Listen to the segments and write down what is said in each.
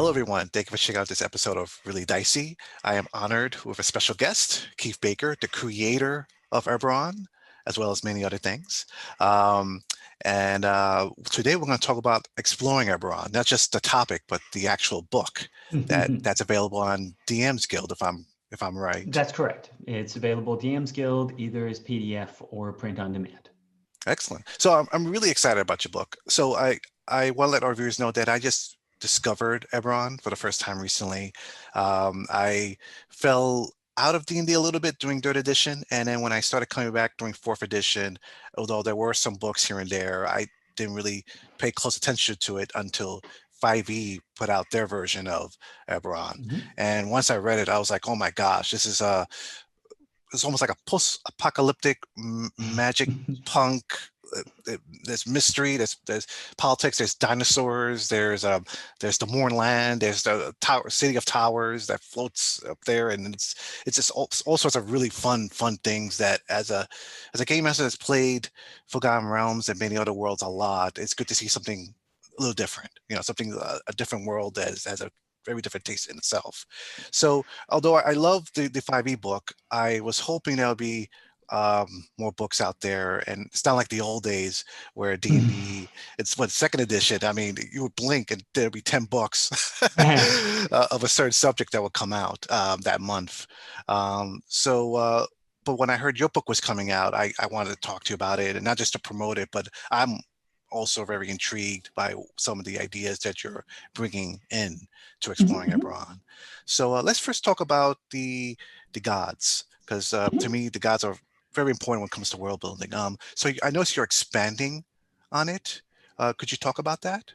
Hello, everyone. Thank you for checking out this episode of Really Dicey. I am honored with a special guest, Keith Baker, the creator of Eberron, as well as many other things. And today we're going to talk about exploring Eberron, not just the topic, but the actual book that's available on DM's Guild, if I'm right. That's correct. It's available at DM's Guild, either as PDF or print on demand. Excellent. So I'm really excited about your book. So I want to let our viewers know that I just discovered Eberron for the first time recently. I fell out of D&D a little bit during third edition, and then when I started coming back during fourth edition, although there were some books here and there, I didn't really pay close attention to it until 5e put out their version of Eberron. And once I read it, I was like, oh my gosh, this is it's almost like a post-apocalyptic magic punk. There's mystery, there's politics, there's dinosaurs, there's the Mournland, there's the city of towers that floats up there, and it's just all sorts of really fun things that as a game master that's played Forgotten Realms and many other worlds a lot, it's good to see something a little different, something a different world that has a very different taste in itself. So although I love the 5e book, I was hoping there'll be more books out there, and it's not like the old days where D&D, it's what, second edition, I mean, you would blink and there'd be 10 books of a certain subject that would come out that month. But when I heard your book was coming out, I wanted to talk to you about it, and not just to promote it, but I'm also very intrigued by some of the ideas that you're bringing in to exploring Eberron. So let's first talk about the gods, because to me the gods are very important when it comes to world building. So I noticed you're expanding on it. Could you talk about that?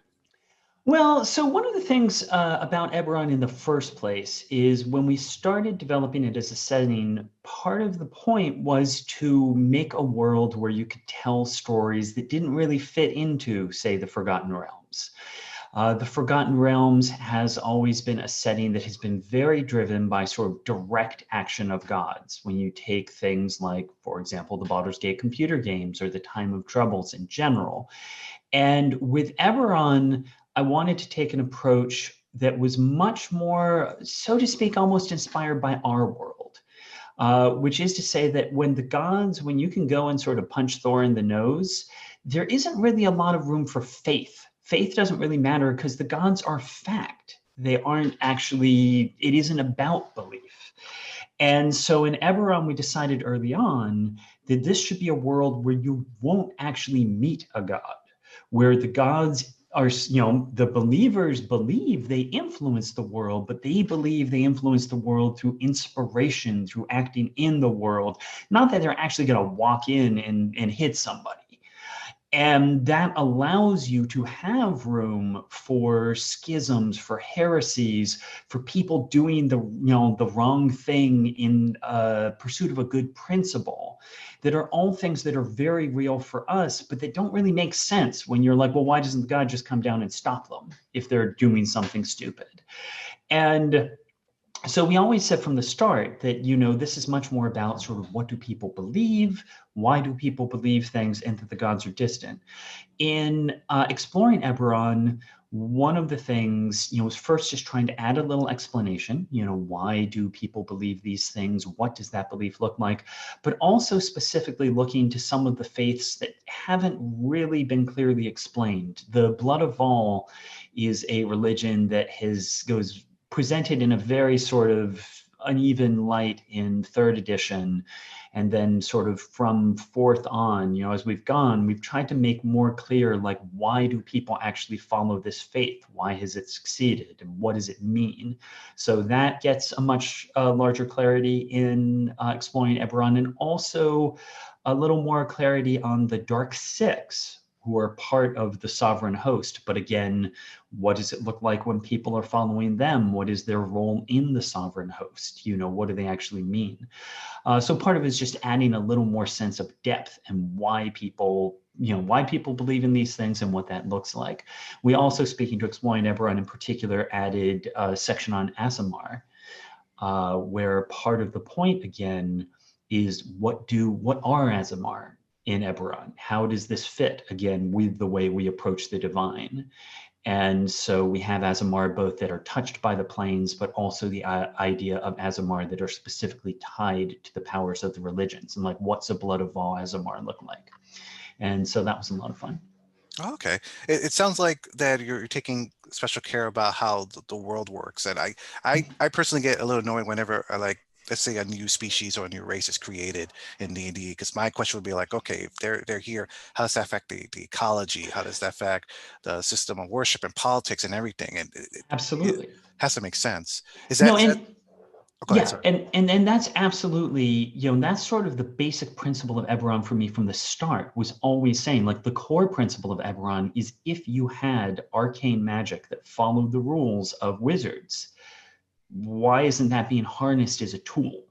Well, so one of the things about Eberron in the first place is when we started developing it as a setting, part of the point was to make a world where you could tell stories that didn't really fit into, say, the Forgotten Realms. The Forgotten Realms has always been a setting that has been very driven by sort of direct action of gods. When you take things like, for example, the Baldur's Gate computer games or the Time of Troubles in general. And with Eberron, I wanted to take an approach that was much more, so to speak, almost inspired by our world, which is to say that when you can go and sort of punch Thor in the nose, there isn't really a lot of room for faith. Faith doesn't really matter because the gods are fact. They aren't actually, it isn't about belief. And so in Eberron, we decided early on that this should be a world where you won't actually meet a god, where the gods are, the believers believe they influence the world, but they believe they influence the world through inspiration, through acting in the world, not that they're actually going to walk in and hit somebody. And that allows you to have room for schisms, for heresies, for people doing the wrong thing in pursuit of a good principle, that are all things that are very real for us, but that don't really make sense when you're like, well, why doesn't God just come down and stop them if they're doing something stupid? And so we always said from the start that, this is much more about sort of what do people believe, why do people believe things, and that the gods are distant. In exploring Eberron, one of the things, was first just trying to add a little explanation, why do people believe these things? What does that belief look like? But also specifically looking to some of the faiths that haven't really been clearly explained. The Blood of Vol is a religion that goes presented in a very sort of uneven light in third edition. And then sort of from fourth on, as we've gone, we've tried to make more clear, like, why do people actually follow this faith? Why has it succeeded? And what does it mean? So that gets a much larger clarity in exploring Eberron, and also a little more clarity on the Dark Six, who are part of the sovereign host. But again, what does it look like when people are following them? What is their role in the sovereign host? What do they actually mean? So part of it is just adding a little more sense of depth and why people believe in these things and what that looks like. We also, speaking to Exploring Eberron in particular, added a section on Aasimar, where part of the point, again, is what are Aasimar in Eberron? How does this fit, again, with the way we approach the divine? And so we have Azamar both that are touched by the plains, but also the idea of Azamar that are specifically tied to the powers of the religions, and like, what's a blood of Vol Azamar look like? And so that was a lot of fun. Okay. It sounds like that you're taking special care about how the world works. And I personally get a little annoyed whenever I like, let's say a new species or a new race is created in D&D, because my question would be like, okay, if they're here, how does that affect the ecology? How does that affect the system of worship and politics and everything? And it Absolutely. has to make sense. No, Is that, and oh, go ahead, yeah, sorry. and that's absolutely, that's sort of the basic principle of Eberron for me from the start, was always saying, like, the core principle of Eberron is, if you had arcane magic that followed the rules of wizards, why isn't that being harnessed as a tool?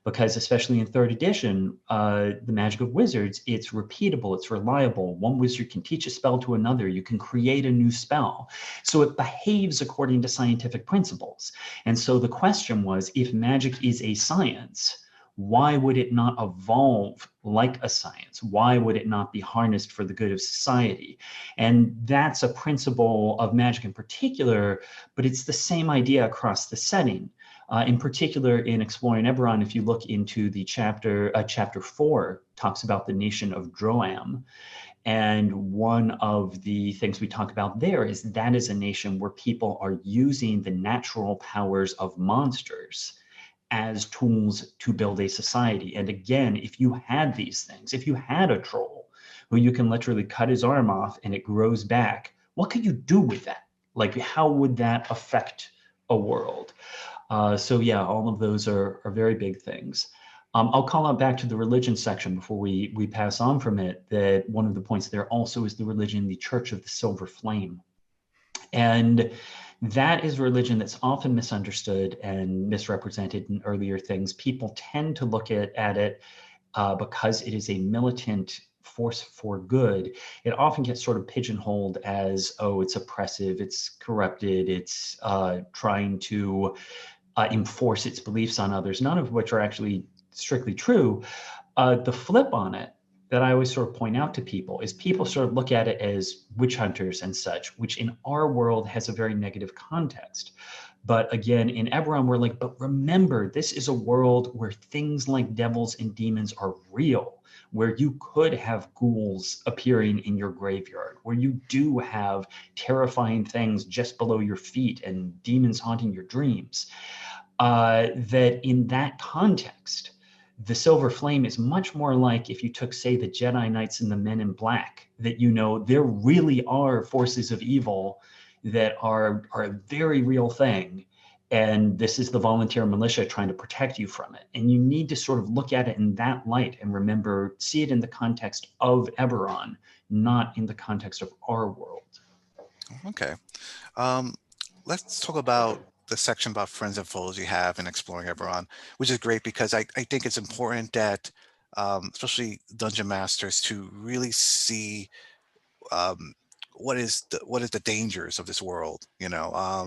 Because especially in third edition, the magic of wizards, it's repeatable, it's reliable. One wizard can teach a spell to another. You can create a new spell. So it behaves according to scientific principles. And so the question was, if magic is a science, why would it not evolve like a science? Why would it not be harnessed for the good of society? And that's a principle of magic in particular, but it's the same idea across the setting. In particular, in Exploring Eberron, if you look into the chapter 4 talks about the Nation of Droim. And one of the things we talk about there is that is a nation where people are using the natural powers of monsters as tools to build a society. And again, if you had these things, if you had a troll who you can literally cut his arm off and it grows back, what could you do with that? Like, how would that affect a world? So yeah, all of those are very big things. I'll call out back to the religion section before we pass on from it, that one of the points there also is the religion, the Church of the Silver Flame. And that is religion that's often misunderstood and misrepresented in earlier things. People tend to look at it because it is a militant force for good. It often gets sort of pigeonholed as, oh, it's oppressive, it's corrupted, it's trying to enforce its beliefs on others, none of which are actually strictly true. The flip on it that I always sort of point out to people is, people sort of look at it as witch hunters and such, which in our world has a very negative context. But again, in Eberron, we're like, but remember, this is a world where things like devils and demons are real, where you could have ghouls appearing in your graveyard, where you do have terrifying things just below your feet and demons haunting your dreams. That in that context, the Silver Flame is much more like if you took, say, the Jedi Knights and the Men in Black, that, there really are forces of evil that are a very real thing. And this is the volunteer militia trying to protect you from it. And you need to sort of look at it in that light and remember, see it in the context of Eberron, not in the context of our world. Okay. Um, let's talk about the section about friends and foes you have in Exploring Eberron, which is great because I think it's important that, especially dungeon masters, to really see um, what is the dangers of this world. I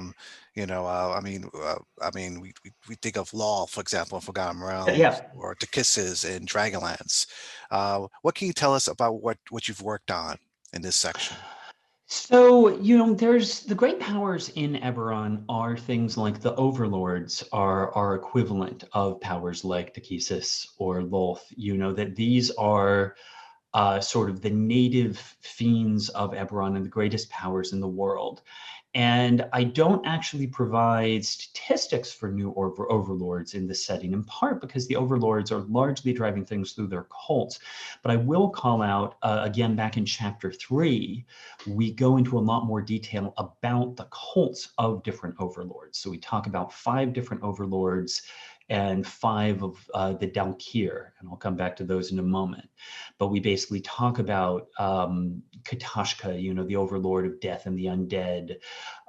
mean, we think of Law, for example, in Forgotten Realms, Yeah. or the Kisses in Dragonlance. What can you tell us about what you've worked on in this section? So, there's the great powers in Eberron are things like the overlords are equivalent of powers like Takesis or Lolth, that these are sort of the native fiends of Eberron and the greatest powers in the world. And I don't actually provide statistics for new overlords in this setting, in part because the overlords are largely driving things through their cults. But I will call out, again, back in chapter 3, we go into a lot more detail about the cults of different overlords. So we talk about 5 different overlords and 5 of the Dalkir, and I'll come back to those in a moment. But we basically talk about Katashka, the overlord of death and the undead,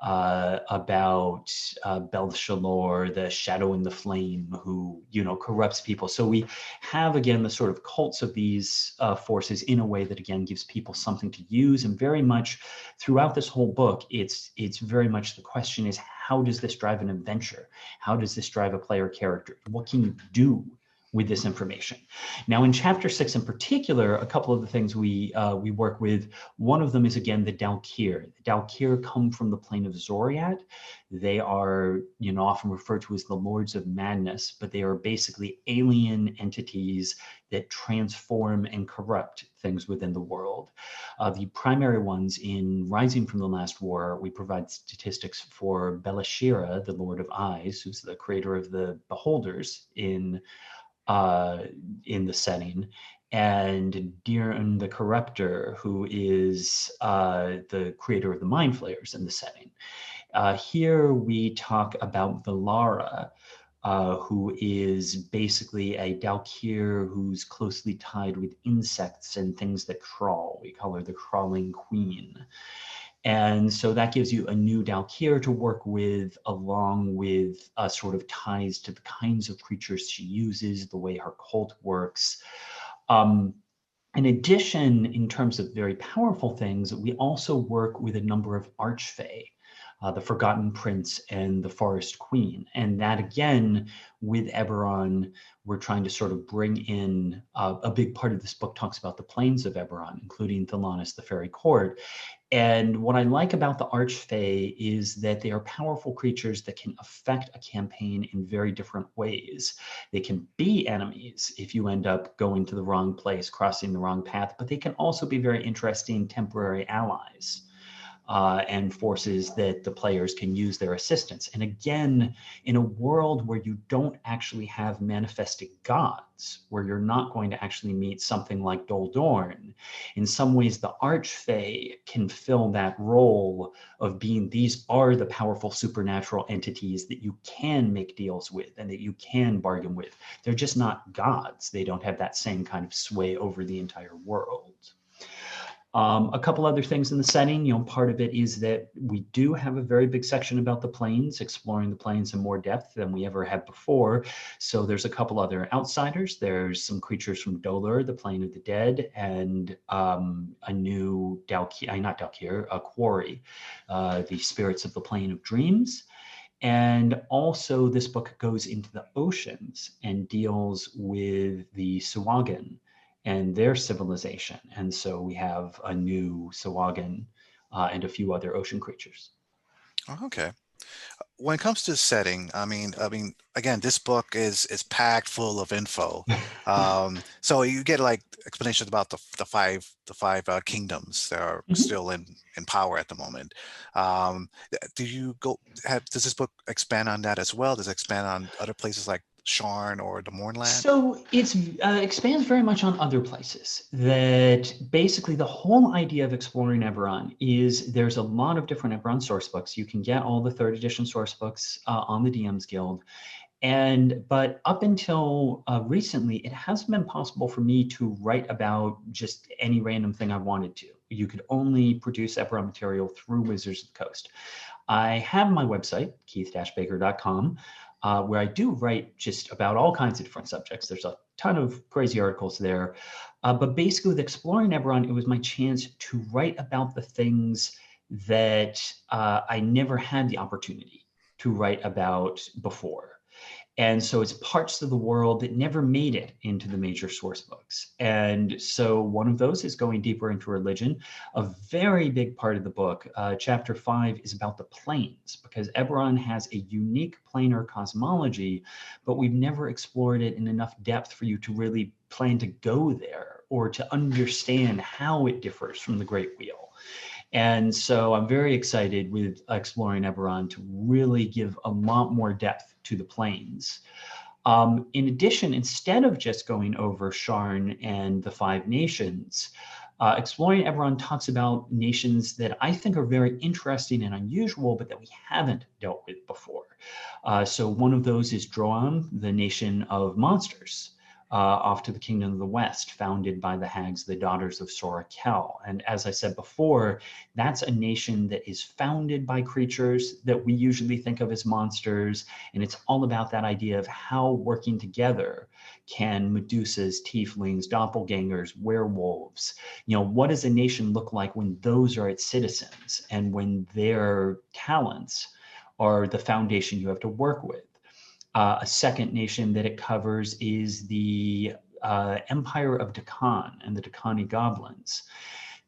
about Belshalor, the shadow in the flame, who, corrupts people. So we have, again, the sort of cults of these forces in a way that, again, gives people something to use. And very much throughout this whole book, it's very much the question is, how does this drive an adventure? How does this drive a player character? What can you do with this information. Now, in chapter 6 in particular, a couple of the things we work with, one of them is, again, the Dalkir. The Dalkir come from the plane of Zoriat. They are, often referred to as the Lords of Madness, but they are basically alien entities that transform and corrupt things within the world. The primary ones in Rising from the Last War, we provide statistics for Belashira, the Lord of Eyes, who's the creator of the Beholders in the setting, and Dirn the Corruptor, who is the creator of the Mind Flayers in the setting. Here we talk about Valara, who is basically a Dalkir who's closely tied with insects and things that crawl. We call her the Crawling Queen. And so that gives you a new Dalkir to work with, along with sort of ties to the kinds of creatures she uses, the way her cult works. In addition, in terms of very powerful things, we also work with a number of Archfey, the Forgotten Prince and the Forest Queen. And that, again, with Eberron, we're trying to sort of bring in a big part of this book talks about the Plains of Eberron, including Thelanis, the Fairy Court. And what I like about the Archfey is that they are powerful creatures that can affect a campaign in very different ways. They can be enemies if you end up going to the wrong place, crossing the wrong path, but they can also be very interesting temporary allies. And forces that the players can use their assistance. And again, in a world where you don't actually have manifested gods, where you're not going to actually meet something like Doldorn, in some ways the Archfey can fill that role of being, these are the powerful supernatural entities that you can make deals with and that you can bargain with. They're just not gods. They don't have that same kind of sway over the entire world. A couple other things in the setting, part of it is that we do have a very big section about the plains, exploring the plains in more depth than we ever had before. So there's a couple other outsiders. There's some creatures from Dolur, the Plain of the Dead, and a new a quarry, the spirits of the Plain of Dreams. And also this book goes into the oceans and deals with the Sahuagin and their civilization. And so we have a new Sahuagin and a few other ocean creatures. Okay. When it comes to setting, I mean, again, this book is packed full of info. So you get like explanations about the five kingdoms that are still in power at the moment. Does this book expand on that as well? Does it expand on other places like Sharn or the Mornland? So it expands very much on other places. That basically the whole idea of exploring Eberron is there's a lot of different Eberron source books. You can get all the 3rd edition source books on the DM's Guild. But up until recently, it hasn't been possible for me to write about just any random thing I wanted to. You could only produce Eberron material through Wizards of the Coast. I have my website, keith-baker.com, where I do write just about all kinds of different subjects. There's a ton of crazy articles there. But basically with Exploring Eberron, it was my chance to write about the things that I never had the opportunity to write about before. And so it's parts of the world that never made it into the major source books. And so one of those is going deeper into religion. A very big part of the book, chapter 5, is about the planes, because Eberron has a unique planar cosmology, but we've never explored it in enough depth for you to really plan to go there or to understand how it differs from the Great Wheel. And so I'm very excited with Exploring Eberron to really give a lot more depth to the plains. In addition, instead of just going over Sharn and the 5 nations, Exploring Eberron talks about nations that I think are very interesting and unusual, but that we haven't dealt with before. So one of those is Droim, the nation of monsters. Off to the Kingdom of the West, founded by the hags, the daughters of Sora Kell. And as I said before, that's a nation that is founded by creatures that we usually think of as monsters. And it's all about that idea of how working together can Medusas, tieflings, doppelgangers, werewolves, what does a nation look like when those are its citizens and when their talents are the foundation you have to work with? A second nation that it covers is the Empire of Dakan and the Dakani goblins.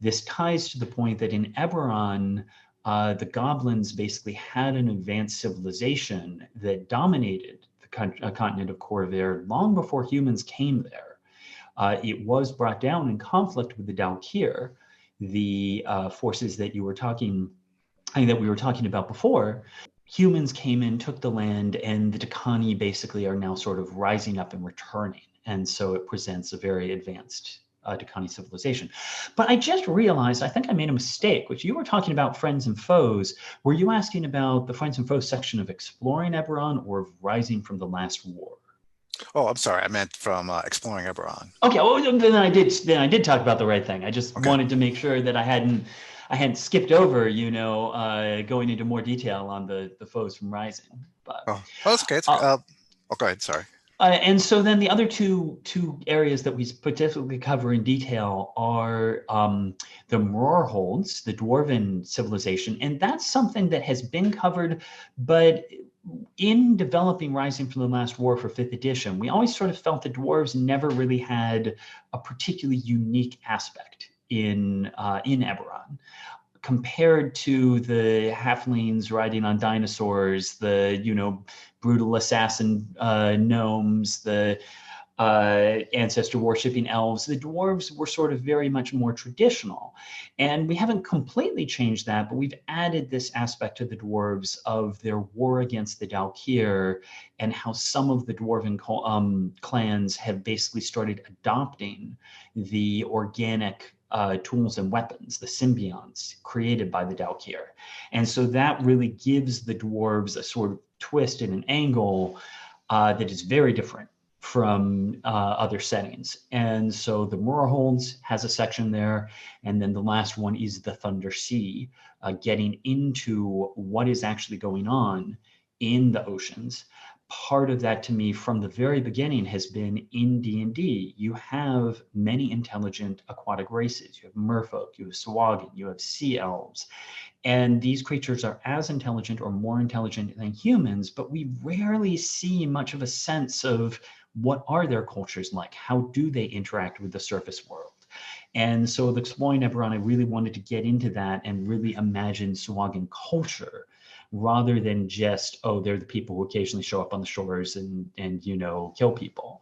This ties to the point that in Eberron, the goblins basically had an advanced civilization that dominated the continent of Corvair long before humans came there. It was brought down in conflict with the Dalkir, the forces that we were talking about before. Humans came in, took the land, and the Dakani basically are now sort of rising up and returning. And so it presents a very advanced Dakani civilization. But I just realized, I think I made a mistake, which you were talking about friends and foes. Were you asking about the friends and foes section of Exploring Eberron or Rising from the Last War? Oh, I'm sorry. I meant from Exploring Eberron. Okay, well, then I did talk about the right thing. I just Okay. wanted to make sure that I hadn't skipped over, going into more detail on the foes from Rising. But Oh, that's okay. Oh, go ahead. Sorry. and so then the other two areas that we particularly cover in detail are the Mrorholds, the Dwarven civilization, and that's something that has been covered, but in developing Rising from the Last War for 5th edition, we always sort of felt the dwarves never really had a particularly unique aspect in Eberron, compared to the halflings riding on dinosaurs, the brutal assassin gnomes, the ancestor worshipping elves. The dwarves were sort of very much more traditional. And we haven't completely changed that, but we've added this aspect to the dwarves of their war against the Dalkir and how some of the dwarven clans have basically started adopting the organic tools and weapons, the symbionts created by the Dalkir. And so that really gives the dwarves a sort of twist and an angle that is very different from other settings. And so the Mrorholds has a section there. And then the last one is the Thunder Sea, getting into what is actually going on in the oceans. Part of that to me from the very beginning has been in D&D, you have many intelligent aquatic races. You have merfolk, you have Swagan, you have sea elves. And these creatures are as intelligent or more intelligent than humans, but we rarely see much of a sense of what are their cultures like? How do they interact with the surface world? And so with Exploring Eberron, I really wanted to get into that and really imagine Swagan culture rather than just, oh, they're the people who occasionally show up on the shores and kill people.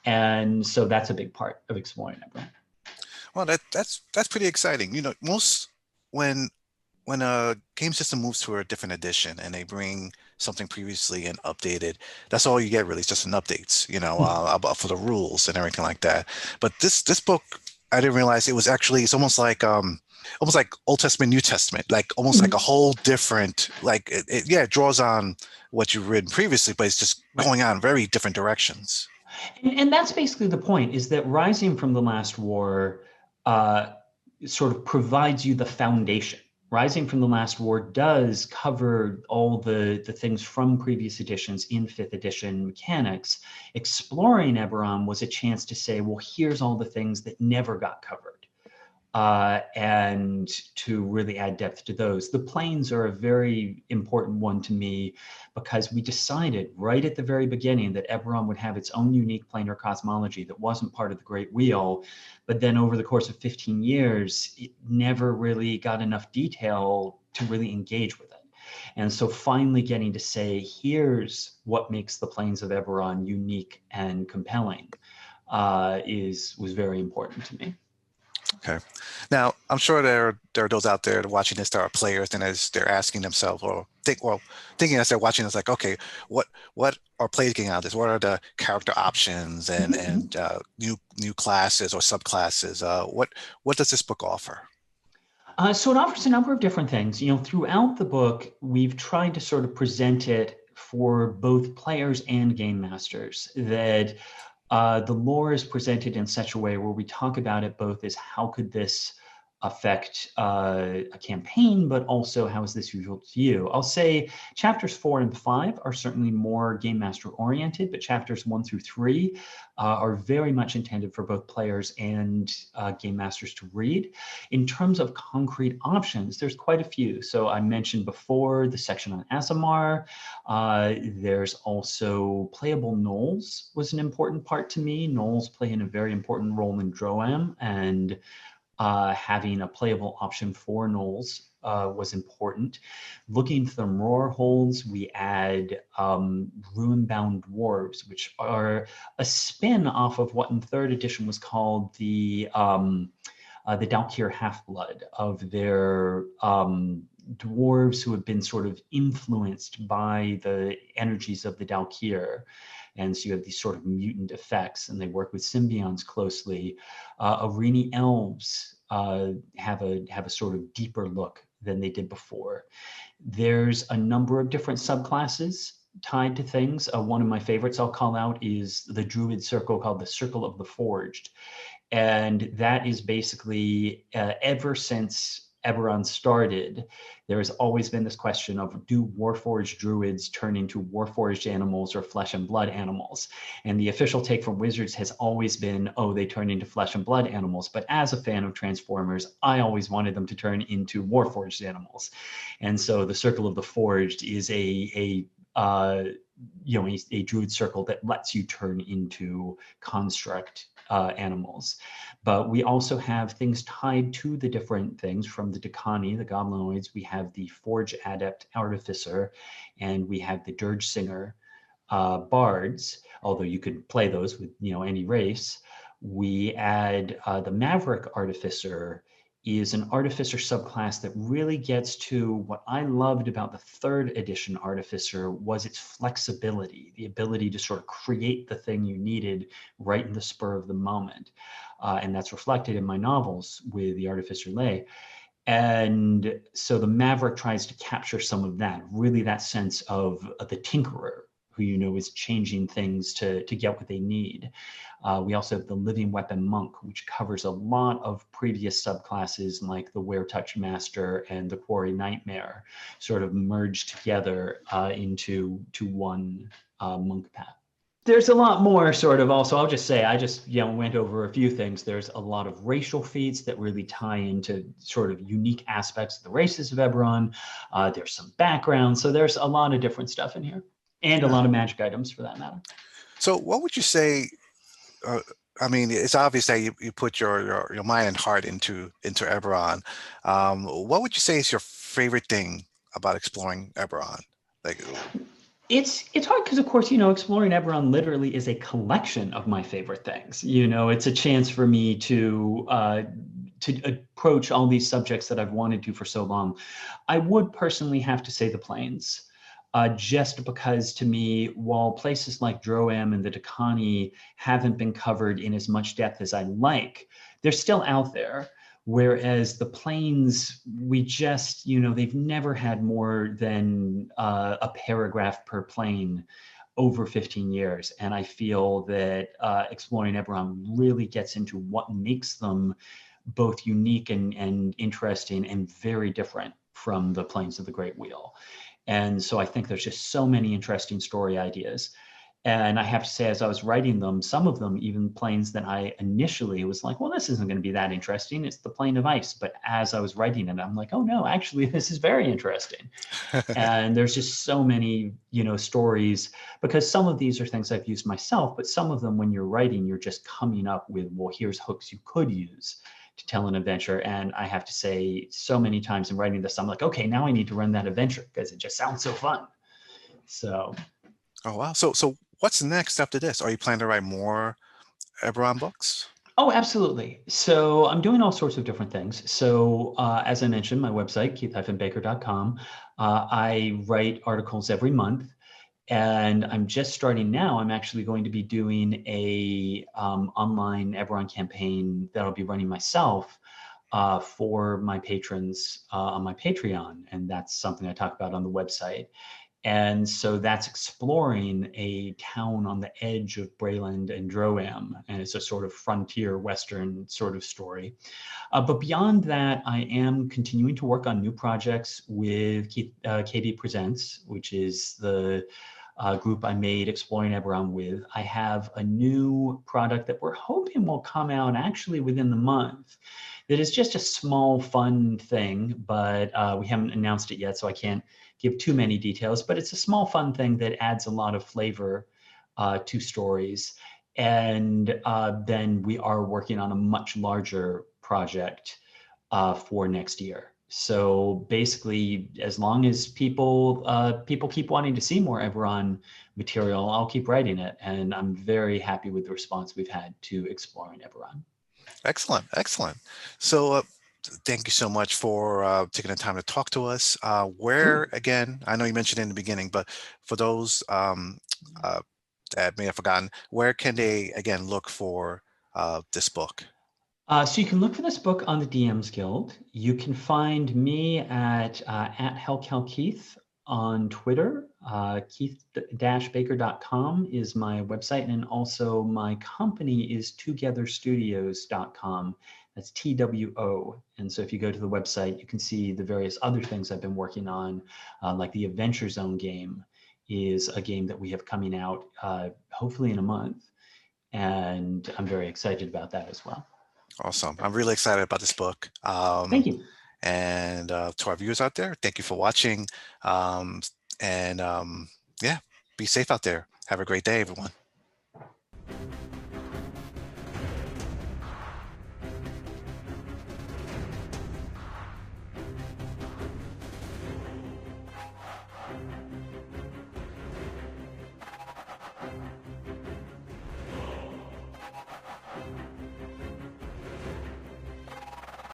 And so that's a big part of Exploring Eberron. Well, that's pretty exciting. Most when a game system moves to a different edition and they bring something previously and updated, that's all you get really, is just an updates, about for the rules and everything like that. But this book, I didn't realize it was actually, it's almost like Old Testament, New Testament, like almost like a whole different, like it draws on what you've written previously, but it's just going on very different directions. And that's basically the point, is that Rising from the Last War sort of provides you the foundation. Rising from the Last War does cover all the things from previous editions in 5th edition mechanics. Exploring Eberron was a chance to say, well, here's all the things that never got covered. And to really add depth to those. The Plains are a very important one to me because we decided right at the very beginning that Eberron would have its own unique planar cosmology that wasn't part of the Great Wheel. But then over the course of 15 years, it never really got enough detail to really engage with it. And so finally getting to say, here's what makes the Plains of Eberron unique and compelling was very important to me. Okay. Now, I'm sure there are those out there watching this that are players, and as they're asking themselves, thinking as they're watching this, like, okay, what are players getting out of this? What are the character options and new classes or subclasses? What does this book offer? So it offers a number of different things. Throughout the book, we've tried to sort of present it for both players and game masters, that the lore is presented in such a way where we talk about it both as how could this affect a campaign, but also how is this useful to you? I'll say chapters 4 and 5 are certainly more game master oriented, but chapters 1 through 3 are very much intended for both players and game masters to read. In terms of concrete options, there's quite a few. So I mentioned before the section on Azamar. There's also playable gnolls was an important part to me. Gnolls play in a very important role in Droim, and having a playable option for gnolls was important. Looking for the roar holds, we add ruin-bound dwarves, which are a spin off of what in 3rd edition was called the Dalkir Half-Blood, of their dwarves who have been sort of influenced by the energies of the Dalkir. And so you have these sort of mutant effects, and they work with symbionts closely. Arini elves have a sort of deeper look than they did before. There's a number of different subclasses tied to things. One of my favorites I'll call out is the druid circle called the Circle of the Forged. And that is basically ever since Eberron started, there has always been this question of, do Warforged druids turn into Warforged animals or flesh and blood animals? And the official take from Wizards has always been, oh, they turn into flesh and blood animals. But as a fan of Transformers, I always wanted them to turn into Warforged animals. And so the Circle of the Forged is a druid circle that lets you turn into construct animals. But we also have things tied to the different things from the Dakani, the Goblinoids. We have the Forge Adept Artificer, and we have the Dirge Singer bards, although you could play those with any race. We add the Maverick Artificer is an artificer subclass that really gets to what I loved about the 3rd edition artificer was its flexibility, the ability to sort of create the thing you needed right in the spur of the moment. And that's reflected in my novels with the Artificer Lay. And so the Maverick tries to capture some of that, really that sense of the tinkerer, who is changing things to get what they need. We also have the Living Weapon Monk, which covers a lot of previous subclasses like the Weretouch Master and the Quarry Nightmare, sort of merged together into one monk path. There's a lot more sort of also, I'll just say, I just went over a few things. There's a lot of racial feats that really tie into sort of unique aspects of the races of Eberron. There's some background. So there's a lot of different stuff in here, and a lot of magic items for that matter. So what would you say, I mean, it's obvious that you put your mind and heart into Eberron. What would you say is your favorite thing about exploring Eberron? Like, it's hard because, of course, exploring Eberron literally is a collection of my favorite things. It's a chance for me to approach all these subjects that I've wanted to for so long. I would personally have to say the Plains. Just because, to me, while places like Droim and the Dakani haven't been covered in as much depth as I like, they're still out there. Whereas the Plains, we just, they've never had more than a paragraph per plane over 15 years. And I feel that exploring Eberron really gets into what makes them both unique and interesting and very different from the Plains of the Great Wheel. And so I think there's just so many interesting story ideas. And I have to say, as I was writing them, some of them, even planes that I initially was like, well, this isn't going to be that interesting. It's the plane of ice. But as I was writing it, I'm like, oh, no, actually, this is very interesting. And there's just so many, stories, because some of these are things I've used myself. But some of them, when you're writing, you're just coming up with, well, here's hooks you could use to tell an adventure. And I have to say, so many times in writing this, I'm like, okay, now I need to run that adventure because it just sounds so fun. So. Oh, wow. So what's next after this? Are you planning to write more Eberron books? Oh, absolutely. So I'm doing all sorts of different things. So as I mentioned, my website, keith-baker.com, I write articles every month. And I'm just starting now. I'm actually going to be doing a online Eberron campaign that I'll be running myself for my patrons on my Patreon. And that's something I talk about on the website. And so that's exploring a town on the edge of Breland and Droim. And it's a sort of frontier Western sort of story. But beyond that, I am continuing to work on new projects with KB Presents, which is the group I made Exploring Eberron with. I have a new product that we're hoping will come out actually within the month. That is just a small, fun thing, but we haven't announced it yet, so I can't give too many details. But it's a small, fun thing that adds a lot of flavor to stories. And then we are working on a much larger project for next year. So basically, as long as people keep wanting to see more Eberron material, I'll keep writing it. And I'm very happy with the response we've had to Exploring Eberron. Excellent, excellent. So thank you so much for taking the time to talk to us. Where, Sure. again, I know you mentioned in the beginning, but for those uh, that may have forgotten, where can they, again, look for this book? So you can look for this book on the DMs Guild. You can find me at HellCalKeith on Twitter. Keith-baker.com is my website, and also my company is togetherstudios.com. That's TWO. And so if you go to the website, you can see the various other things I've been working on, like the Adventure Zone game is a game that we have coming out hopefully in a month. And I'm very excited about that as well. Awesome. I'm really excited about this book. Thank you. And to our viewers out there, thank you for watching. And yeah, be safe out there. Have a great day, everyone.